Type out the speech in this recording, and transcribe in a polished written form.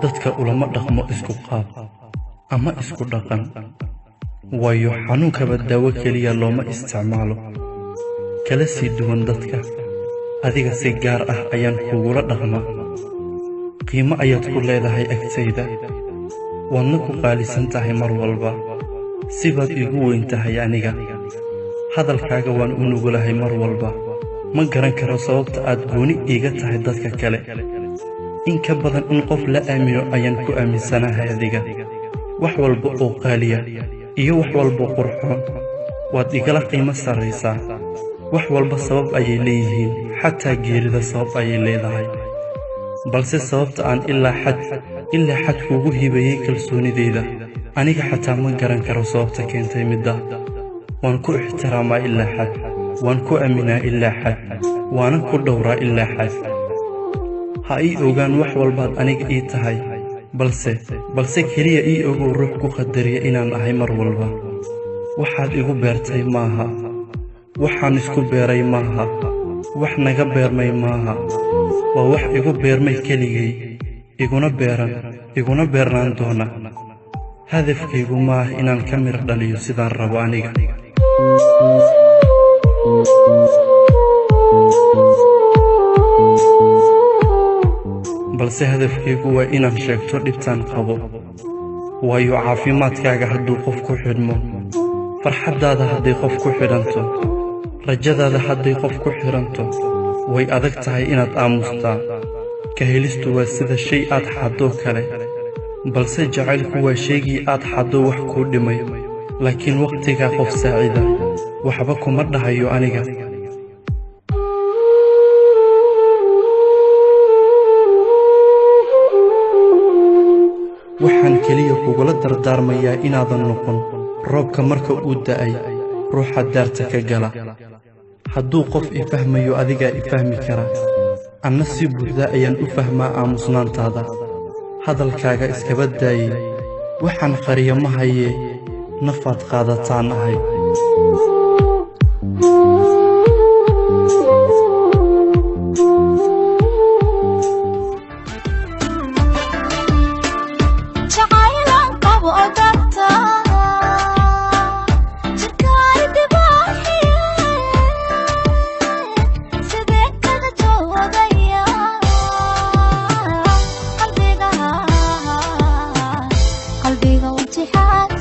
dadka ulama dhaqmo isku qaab ama isku dhaqan waayo xanuunkaba daawo keliya looma isticmaalo kala sii duwan dadka adiga si gaar ah ayaan kugula dhaqmaa qiimo ayaad ku leedahay agtayda waadna ku qaalisan tahay mar walba sibaad igu weyn tahay aniga hadalkaaga waan u nugulahay mar walba ma garan karo sababta aad gooni iiga tahay dadka kale in ka badan in qof la aamino ayaan ku aaminsanahay adiga wax walba oo qaaliya iyo wax walba qurxoon waad igala qiimo sarraysaa wax walba sabab ayay leeyihiin xataa geerida sabab ayay leedahay balse sababta aan ilaa xad kugu hibayay kalsoonideyda aniga xataa ma garan karo sababta keentay midda waan ku ixtiraamaa ilaa xad waan ku aaminaa ilaa xad waana ku dhowraa ilaa xad ha ii ogaan wax walbaad aniga ii tahay balse keliya ii ogow ruux ku qadariya inaan ahay mar walba waxaad igu beertay maaha waxaan isku beeray maaha wax naga beermay maaha waa wax igu beermay keligay iguna beernaan doona hadafkaygu maaha inaan ka mir dhaliyo sidaan rabo aniga balse hadafkaygu waa inaan sheegto dhibtaan qabo waayo caafimaadkaaga hadduu qof ku xidhmo farxaddaada hadday qof ku xidhanto rajadaada hadday qof ku xidhanto way adag tahay inaad aamustaa ka helistu waa sida shay aad xaddoo kale balse jacaylku waa shaygii aad xaddoo wax kuu dhimay laakiin wakhtigaa qof saacida waxba kuma dhahayo aniga waxaan keliya kugula dardaarmayaa inaadan noqon roobka marka uu da'ay ruuxa daarta ka gala hadduu qof i fahmayo adigaa i fahmi kara anna si buuxda ayaan u fahmaa aamusnaantaada hadalkaaga iskaba daayey waxaan qariya ma hayee nafaad qaadataan ahay قلبي وامتحان